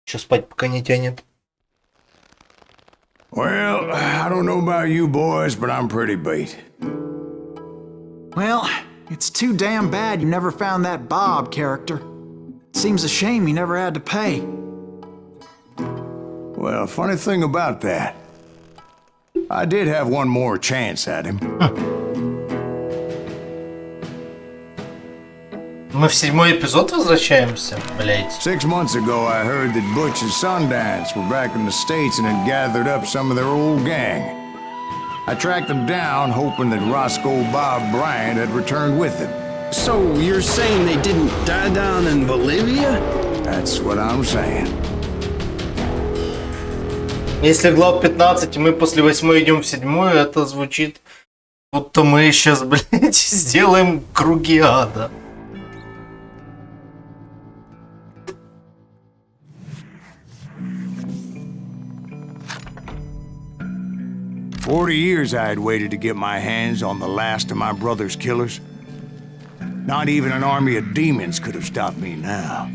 Че спать пока не тянет. Well, I don't know about you boys, but I'm pretty beat. Well, it's too damn bad you never found that Bob character. Seems a shame you never had to pay. Well, funny thing about that, I did have one more chance at him. Мы в 7-й эпизод возвращаемся, блять. 6 months ago, I heard that Butch and Sundance were back in the States and had gathered up some of their old gang. I tracked them down, hoping that Roscoe Bob Bryant had returned with them. So you're saying they didn't die down in Bolivia? That's what I'm saying. Если глав 15, и мы после 8 идем в 7, это звучит, будто мы сейчас, блять, сделаем круги ада. 40 years I had waited to get my hands on the last of my brother's killers. Not even an army of demons could have stopped me now.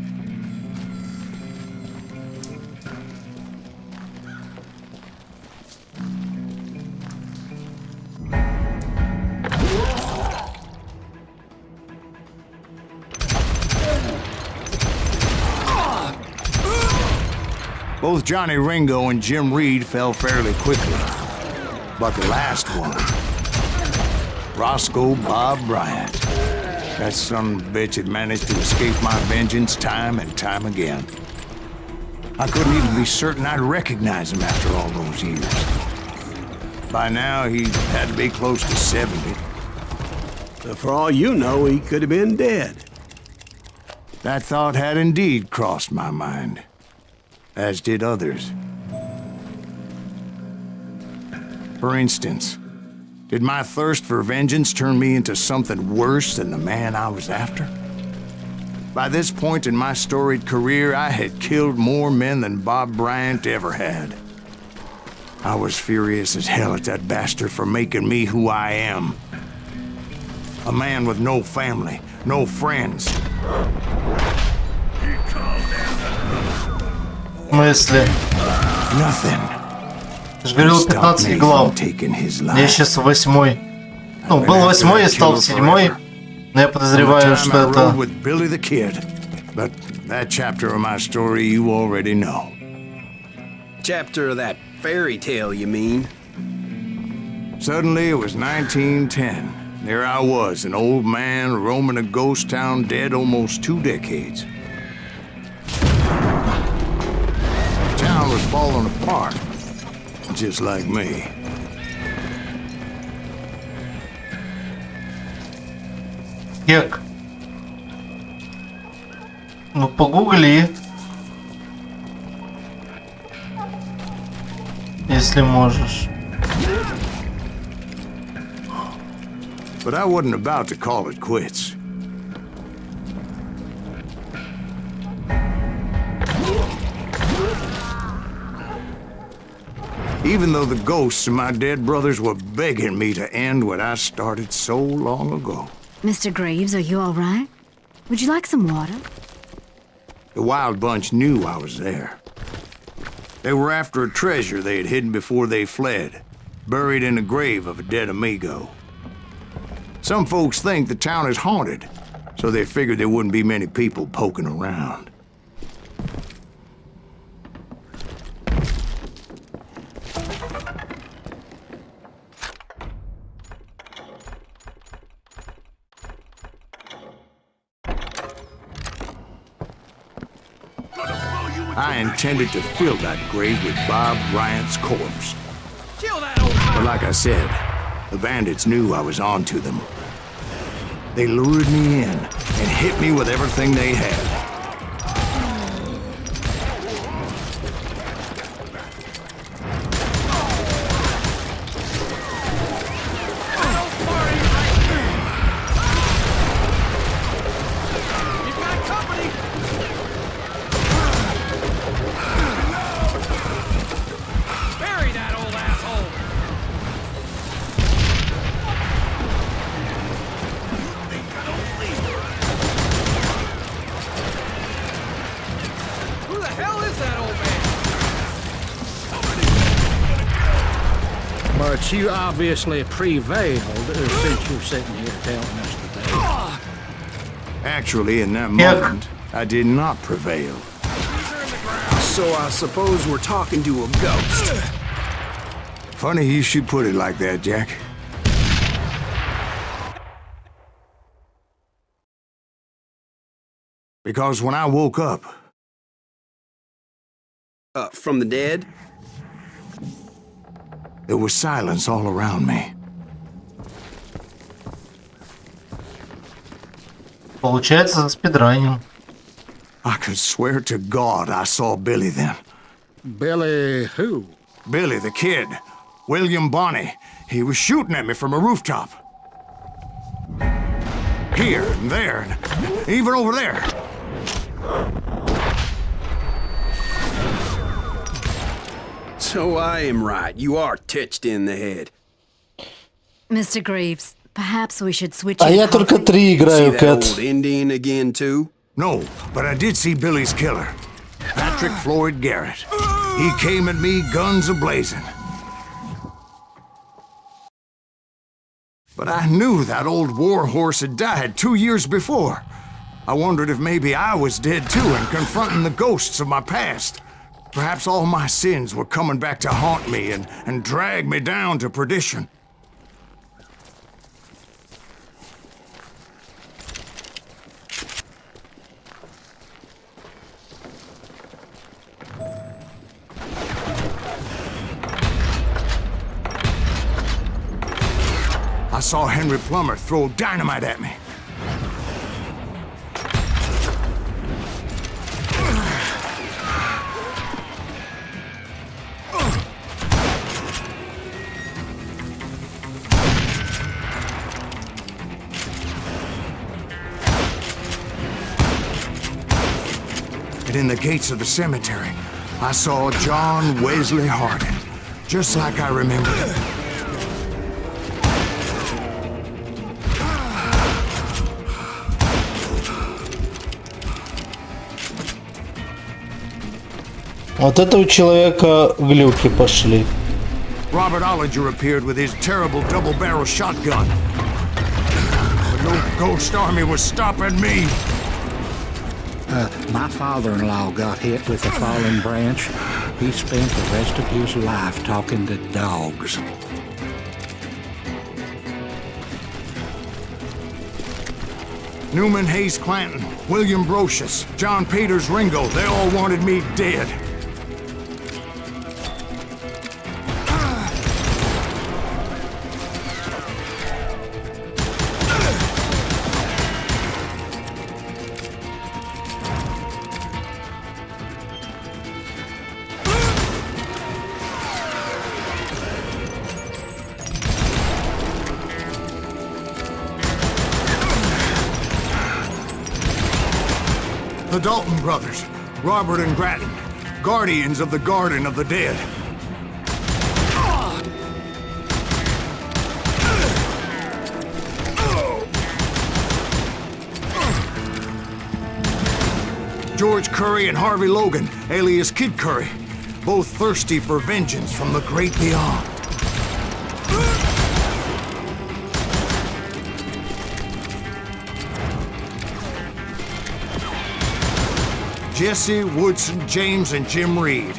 Both Johnny Ringo and Jim Reed fell fairly quickly. But the last one, Roscoe Bob Bryant, that son of a bitch had managed to escape my vengeance time and time again. I couldn't even be certain I'd recognize him after all those years. By now, he had to be close to 70. But for all you know, he could have been dead. That thought had indeed crossed my mind, as did others. For instance, did my thirst for vengeance turn me into something worse than the man I was after? By this point in my storied career, I had killed more men than Bob Bryant ever had. I was furious as hell at that bastard for making me who I am. A man with no family, no friends. В смысле? Nothing. Ты же говорил 15 глав. Я сейчас 8. Ну, был 8, я стал 7. Но я подозреваю, что это... But that chapter of my story you already know. Chapter of that fairy tale, you mean? Suddenly it was 1910. There I was, an old man roaming a ghost town dead almost 2 decades. The town was falling apart, just like me. Кек. Ну, погугли. Если можешь. But I wasn't about to call it quits. Even though the ghosts of my dead brothers were begging me to end what I started so long ago. Mr. Graves, are you all right? Would you like some water? The Wild Bunch knew I was there. They were after a treasure they had hidden before they fled, buried in the grave of a dead amigo. Some folks think the town is haunted, so they figured there wouldn't be many people poking around. I intended to fill that grave with Bob Bryant's corpse. But like I said, the bandits knew I was on to them. They lured me in and hit me with everything they had. But you obviously prevailed since you're sitting here telling us today. Actually, in that moment, I did not prevail. So I suppose we're talking to a ghost. Funny you should put it like that, Jack. Because when I woke up... From the dead? There was silence all around me. Получается, спидранил. I could swear to God I saw Billy then. Billy who? Billy, the kid. William Bonney. He was shooting at me from a rooftop. Here and there, and even over there. So I am right. You are touched in the head. Mr. Greaves, perhaps we should switch А it я up. только 3 See играю, that Кэт. old Indian again, too? No, but I did see Billy's killer. Patrick Floyd Garrett. He came at me guns a-blazing. But I knew that old war horse had died 2 years before. I wondered if maybe I was dead too and confronting the ghosts of my past. Perhaps all my sins were coming back to haunt me and drag me down to perdition. I saw Henry Plummer throw dynamite at me. And in the gates of the cemetery, I saw John Wesley Hardin, just like I remembered him. Вот это у человека глюки пошли. Robert Ollinger appeared with his terrible double-barrel shotgun. But no ghost army was stopping me. My father-in-law got hit with a fallen branch. He spent the rest of his life talking to dogs. Newman Hayes Clanton, William Brocious, John Peters Ringo, they all wanted me dead. The Dalton brothers, Robert and Grattan, guardians of the Garden of the Dead. George Curry and Harvey Logan, alias Kid Curry, both thirsty for vengeance from the great beyond. Jesse, Woodson, James, and Jim Reed.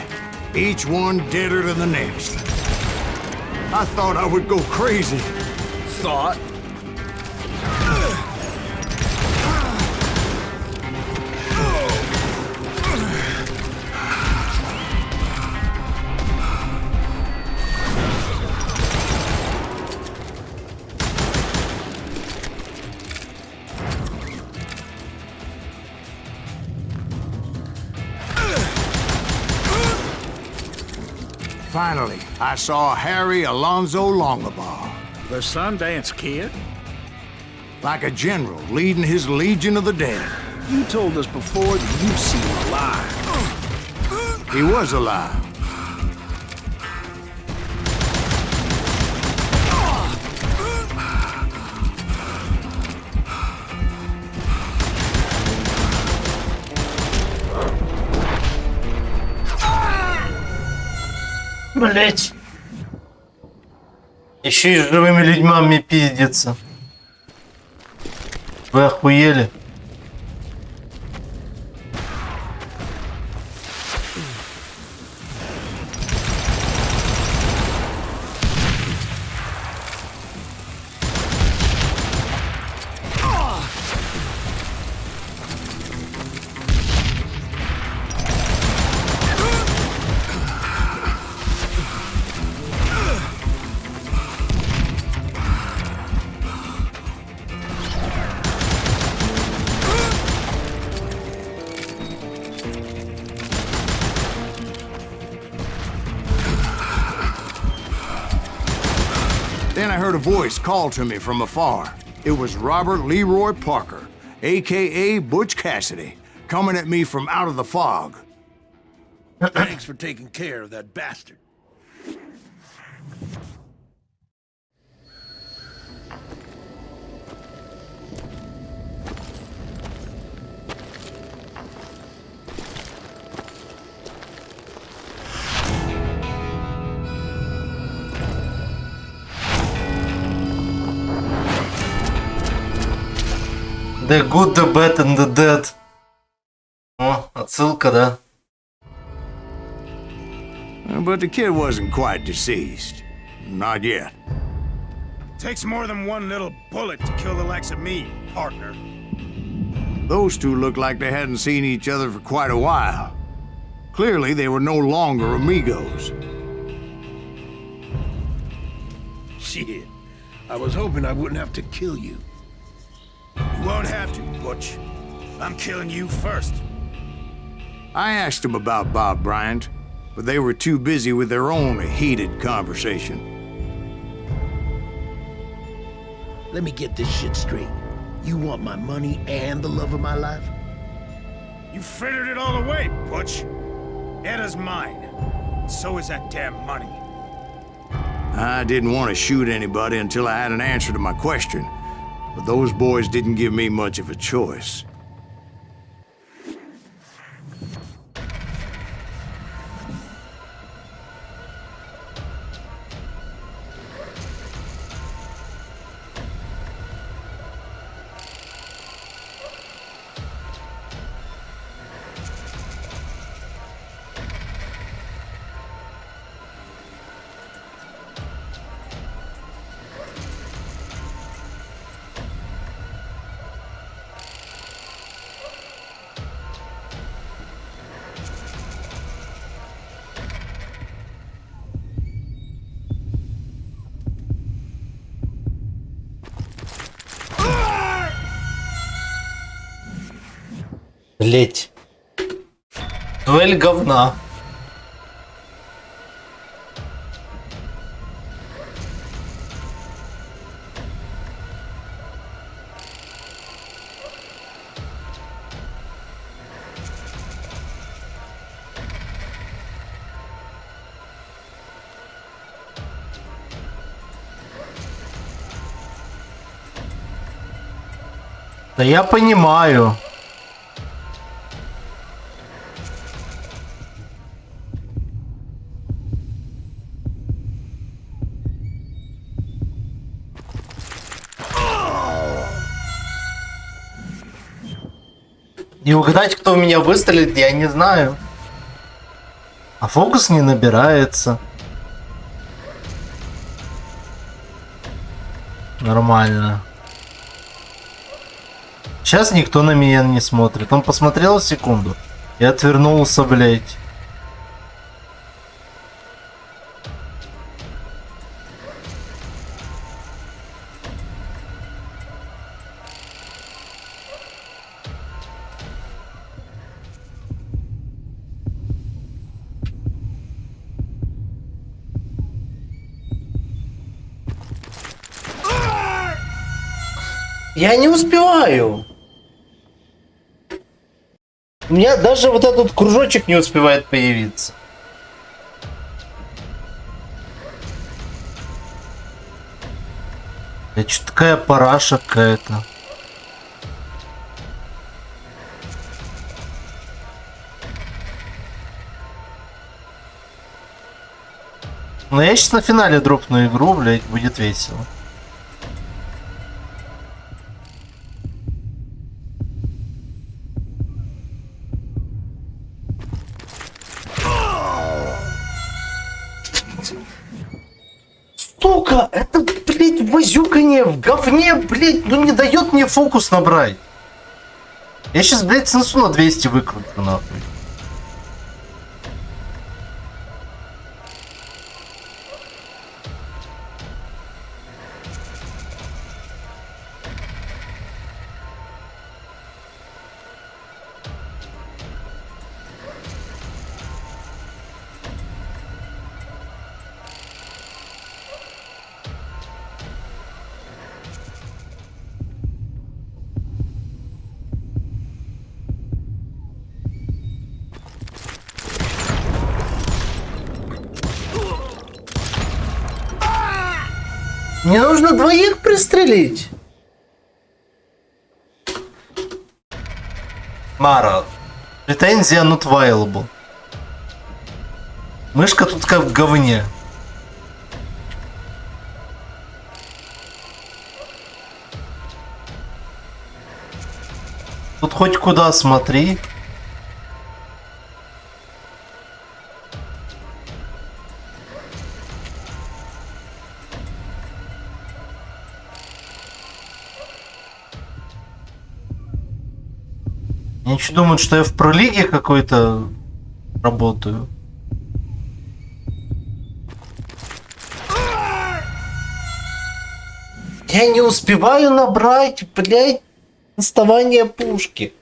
Each one deader than the next. I thought I would go crazy. Thought? Finally, I saw Harry Alonzo Longabaugh. The Sundance Kid? Like a general leading his legion of the dead. You told us before that you've seen him alive. He was alive. Блять. Еще и с живыми людьми пиздится. Вы охуели? Then I heard a voice call to me from afar. It was Robert Leroy Parker, a.k.a. Butch Cassidy, coming at me from out of the fog. Thanks for taking care of that bastard. The good, the bad and the dead. О, отсылка, да? But the kid wasn't quite deceased. Not yet. Takes more than one little bullet to kill the likes of me, partner. Those two looked like they hadn't seen each other for quite a while. Clearly, they were no longer amigos. Shit. I was hoping I wouldn't have to kill you. You won't have to, Butch. I'm killing you first. I asked them about Bob Bryant, but they were too busy with their own heated conversation. Let me get this shit straight. You want my money and the love of my life? You frittered it all away, Butch. Eda's mine. And so is that damn money. I didn't want to shoot anybody until I had an answer to my question, but those boys didn't give me much of a choice. Блять. Дуэль говна. Да я понимаю. И угадать, кто в меня выстрелит, я не знаю. А фокус не набирается. Нормально. Сейчас никто на меня не смотрит. Он посмотрел секунду и отвернулся, блять. Я не успеваю. У меня даже вот этот кружочек не успевает появиться. Это что такая параша какая-то. Но я сейчас на финале дропну игру, блядь, будет весело. Сука, это, блядь, возюканье в говне, блядь, ну не дает мне фокус набрать. Я сейчас, блядь, снесу на 200 выкручу, нахуй. Мне нужно двоих пристрелить. Мара. Претензия not viable. Мышка тут как в говне. Тут хоть куда смотри. Они что думают, что я в пролиге какой-то работаю? Я не успеваю набрать, блядь, доставание пушки.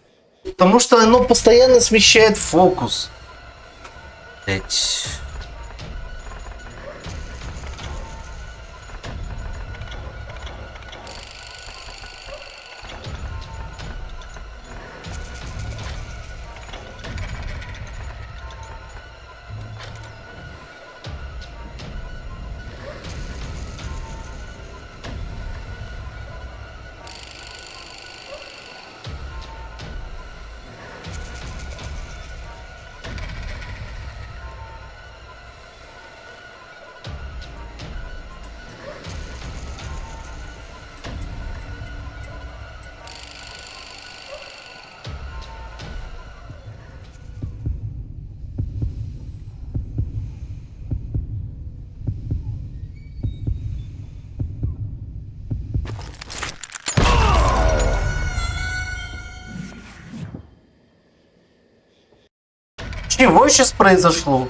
Потому что оно постоянно смещает фокус. Блядь. Чего сейчас произошло?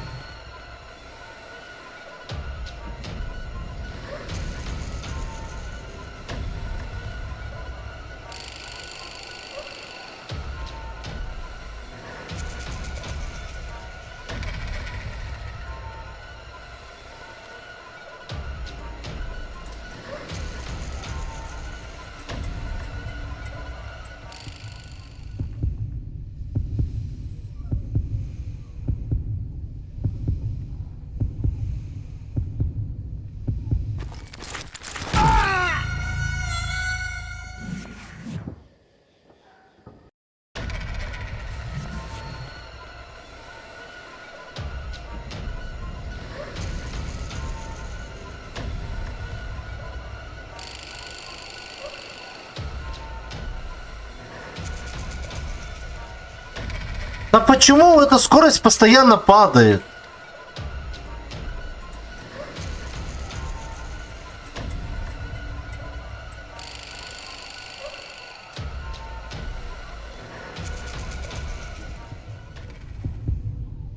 Да почему эта скорость постоянно падает?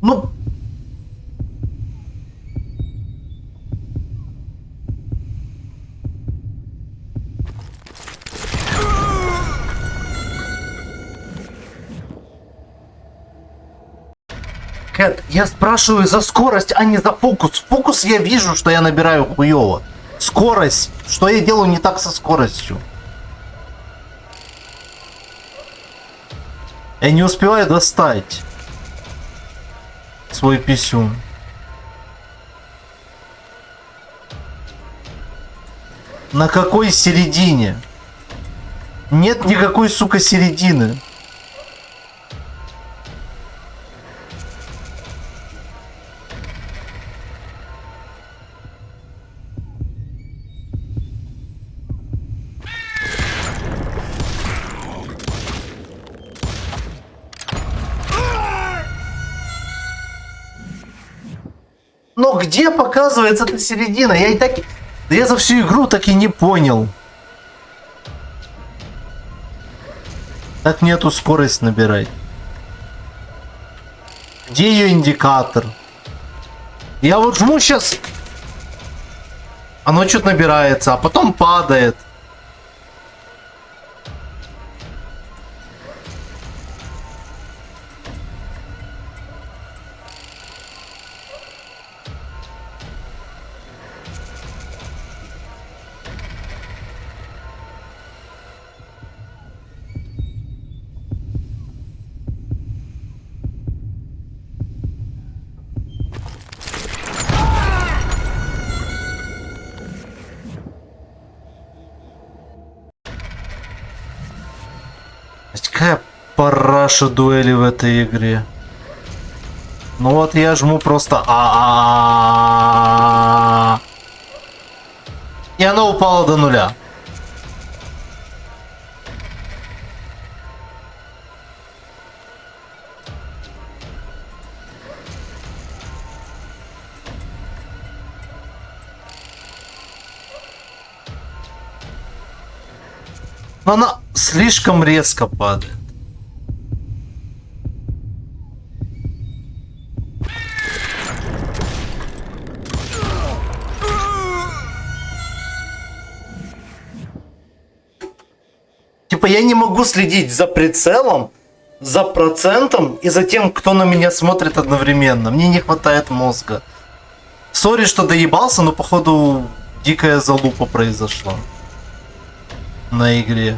Ну... Кэт, я спрашиваю за скорость, а не за фокус. Фокус я вижу, что я набираю хуёво. Скорость. Что я делаю не так со скоростью? Я не успеваю достать свой писюн. На какой середине? Нет никакой, сука, середины. Но где показывается эта середина? Я и так... Да я за всю игру так и не понял. Так мне эту скорость набирать. Где ее индикатор? Я вот жму сейчас. Оно что-то набирается, а потом падает. Какая параша дуэли в этой игре. Ну вот я жму просто и она упала до нуля. Но она слишком резко падает. Типа я не могу следить за прицелом, за процентом и за тем, кто на меня смотрит одновременно. Мне не хватает мозга. Сори, что доебался, но походу дикая залупа произошла на игре.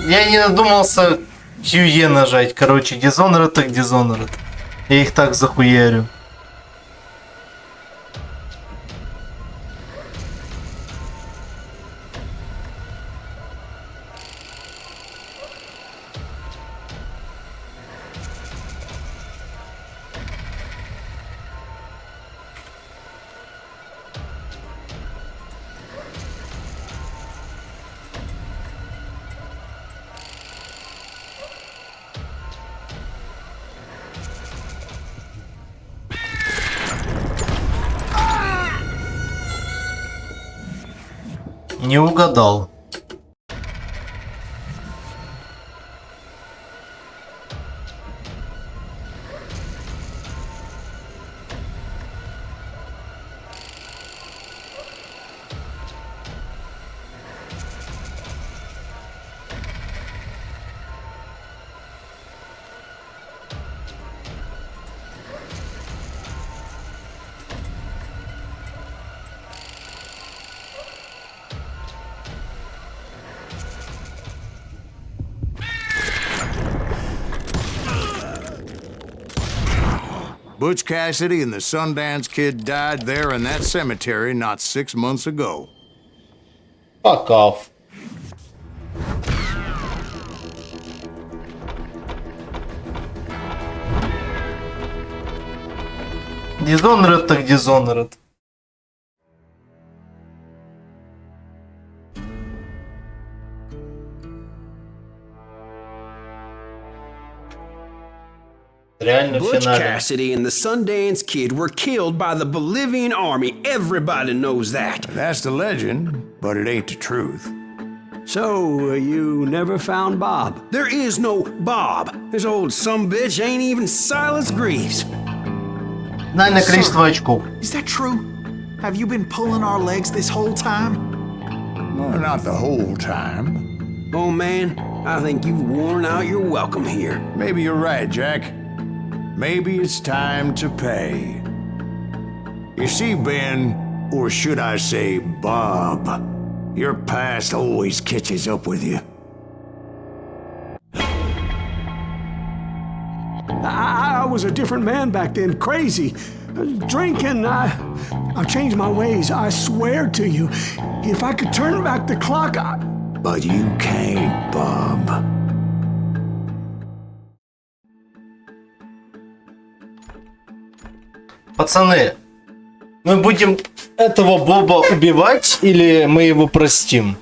Я не надумался QE нажать. Короче, Dishonored так Dishonored. Я их так захуярю. Не угадал. Butch Cassidy and the Sundance Kid died there in that cemetery not 6 months ago. Fuck off. Dishonored так Dishonored. Реально в Butch финале. Cassidy and the Sundance Kid were killed by the Bolivian army. Everybody knows that. That's the legend, but it ain't the truth. So, you never found Bob? There is no Bob. This old sumbitch ain't even Silas Greaves. Финальное количество очков. Is that true? Have you been pulling our legs this whole time? Well, not the whole time. Oh man, I think you've worn out your welcome here. Maybe you're right, Jack. Maybe it's time to pay. You see, Ben, Or should I say, Bob? Your past always catches up with you. I was a different man back then, crazy. Drinking, I've changed my ways, I swear to you. If I could turn back the clock, But you can't, Bob. Пацаны, мы будем этого Боба убивать или мы его простим?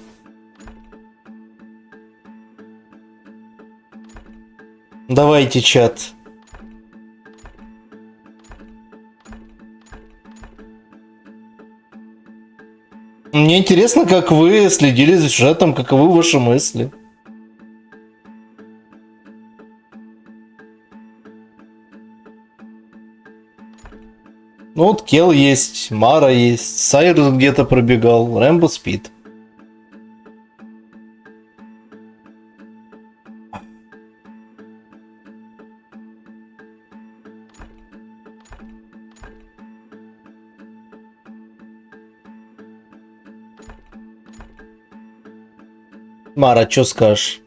Давайте, чат. Мне интересно, как вы следили за сюжетом, каковы ваши мысли. Ну вот Кел есть, Мара есть, Сайрус где-то пробегал, Рэмбо спит. Мара, что скажешь?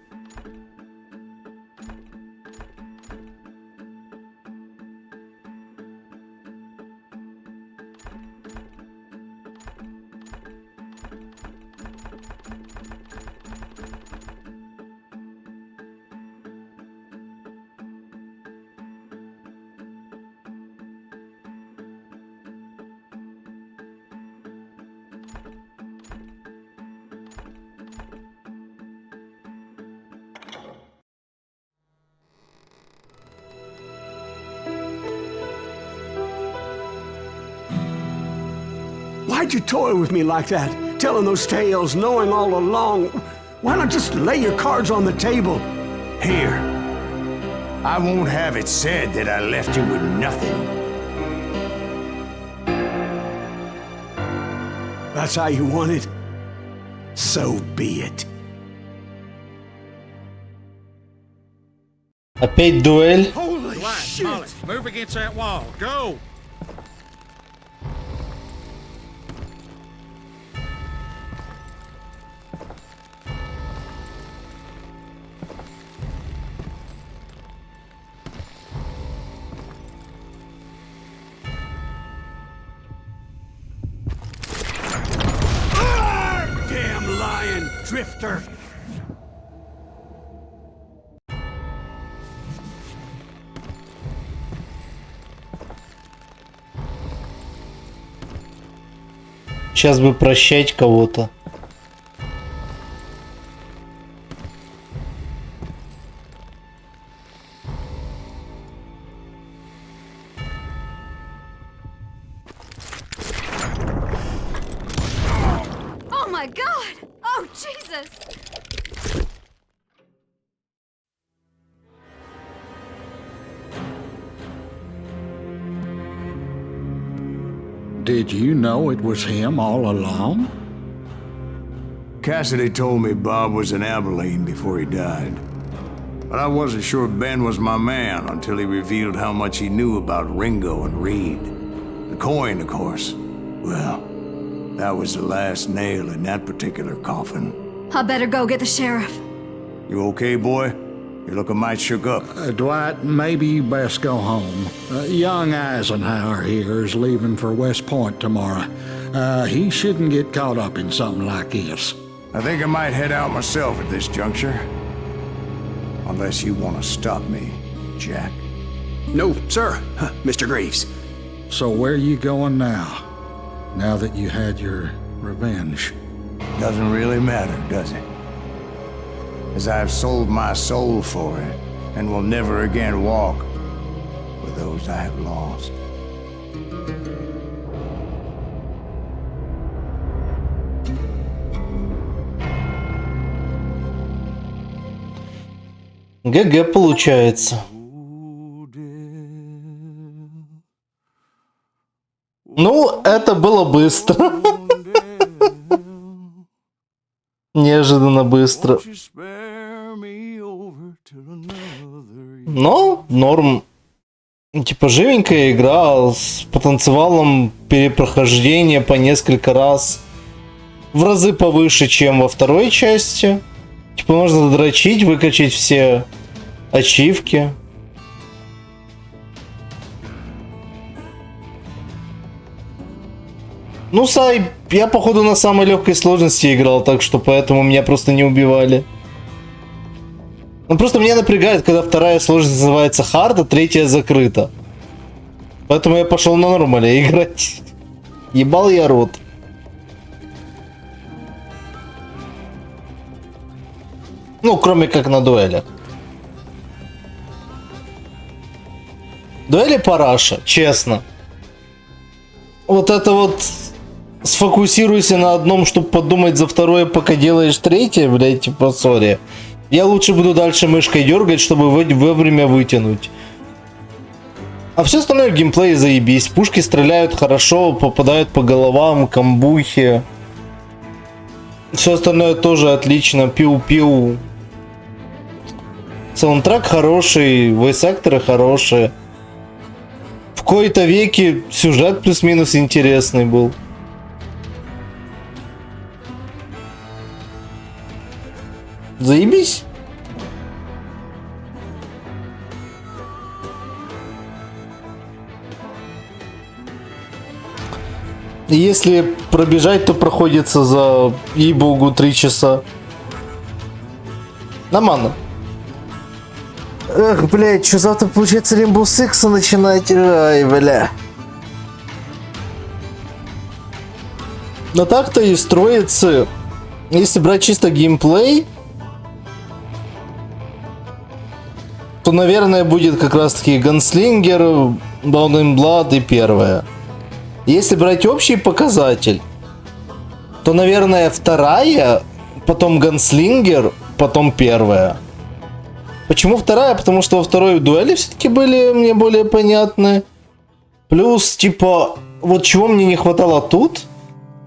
why'd you toy with me like that? Telling those tales, knowing all along. Why not just lay your cards on the table? Here. I won't have it said that I left you with nothing. That's how you want it? So be it. Опять дуэль. Holy shit! Molly, move against that wall. Go! Damn lion drifter! Сейчас бы прощать кого-то. Oh my God! Oh Jesus! Did you know it was him all along? Cassidy told me Bob was in Abilene before he died. But I wasn't sure Ben was my man until he revealed how much he knew about Ringo and Reed. The coin, of course. Well, that was the last nail in that particular coffin. I better go get the sheriff. You okay, boy? You're looking mighty shook up. Dwight, maybe you best go home. Young Eisenhower here is leaving for West Point tomorrow. He shouldn't get caught up in something like this. I think I might head out myself at this juncture. Unless you want to stop me, Jack. No, sir, Mr. Greaves. So where are you going now? Now that you had your revenge? Doesn't really matter, does it? As I've sold my soul for it, and will never again walk with those I have lost. ГГ получается. Ну, это было быстро. Неожиданно быстро. Но норм. Типа живенькая игра с потенциалом перепрохождения по несколько раз. В разы повыше, чем во второй части. Типа можно дрочить, выкачать все ачивки. Ну, Сай, я походу на самой легкой сложности играл, так что поэтому меня просто не убивали. Ну просто меня напрягает, когда вторая сложность называется хард, а третья закрыта. Поэтому я пошел на нормале играть. Ебал я рот. Ну, кроме как на дуэлях. Дуэли параша, честно. Вот это вот... Сфокусируйся на одном, чтобы подумать за второе, пока делаешь третье, блядь, типа, сори. Я лучше буду дальше мышкой дергать, чтобы вовремя вытянуть. А все остальное геймплей заебись. Пушки стреляют хорошо, попадают по головам, камбухи. Все остальное тоже отлично. Пиу-пиу. Саундтрек хороший, войс-акторы хорошие. В кои-то веки сюжет плюс-минус интересный был. Заебись. Если пробежать, то проходится за, ей-богу, 3 часа. Нормально. Эх, блядь, что завтра получается Rainbow Six начинать? Ай, бля. Но так-то и строится. Если брать чисто геймплей, то, наверное, будет как раз-таки Gunslinger, Down in Blood и первая. Если брать общий показатель, то, наверное, вторая, потом Gunslinger, потом первая. Почему вторая? Потому что во второй дуэли все-таки были мне более понятны. Плюс, типа, вот чего мне не хватало тут,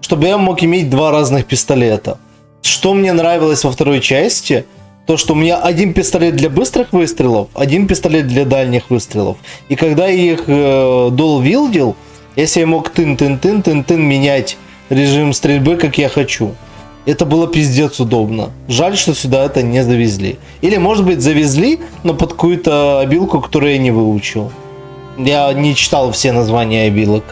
чтобы я мог иметь 2 разных пистолета. Что мне нравилось во второй части, то что у меня один пистолет для быстрых выстрелов, один пистолет для дальних выстрелов. И когда я их дуал-вилдил, если я мог тын-тын-тын-тын-тын менять режим стрельбы, как я хочу. Это было пиздец удобно. Жаль, что сюда это не завезли. Или, может быть, завезли, но под какую-то обилку, которую я не выучил. Я не читал все названия обилок.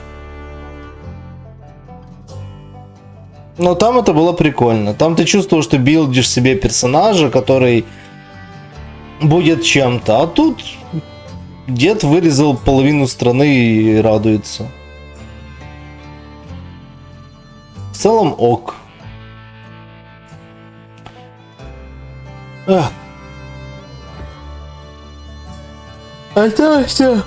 Но там это было прикольно. Там ты чувствовал, что билдишь себе персонажа, который будет чем-то. А тут дед вырезал половину страны и радуется. В целом ок. Это все.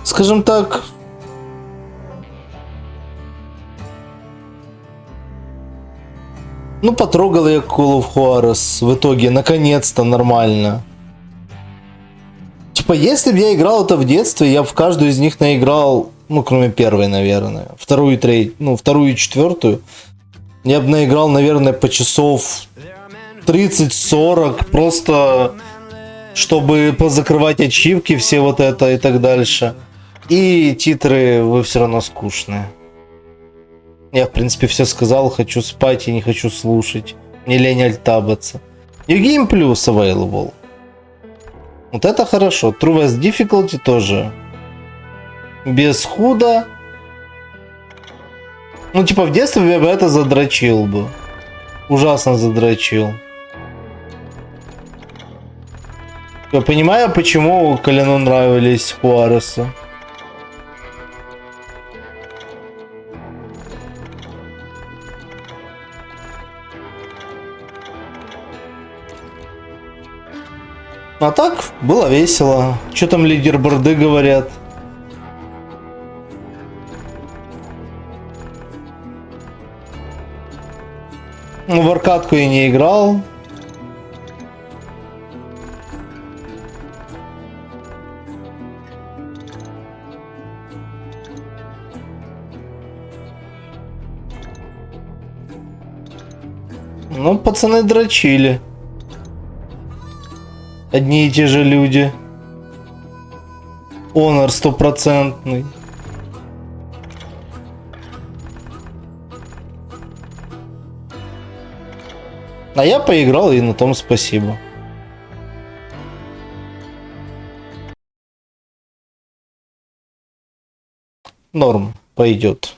Скажем так, ну потрогал я Call of Juarez в итоге, наконец-то нормально. Типа, если бы я играл это в детстве, я в каждую из них наиграл, ну кроме первой, наверное, вторую, третью, ну вторую и четвертую. Я бы наиграл, наверное, по часов 30-40, просто чтобы позакрывать ачивки, все вот это и так дальше. И титры вы все равно скучные. Я, в принципе, все сказал, хочу спать и не хочу слушать. Не лень альтабаться. New Game Plus available. Вот это хорошо. Truest Difficulty тоже. Без худа. Ну, типа, в детстве я бы это задрочил бы. Ужасно задрочил. Я понимаю, почему Коляну нравились Хуаресы. А так, было весело. Что там лидерборды говорят? Ну, в аркадку я не играл. Ну, пацаны дрочили. Одни и те же люди. Honor 100%. А я поиграл, и на том спасибо. Норм, пойдет.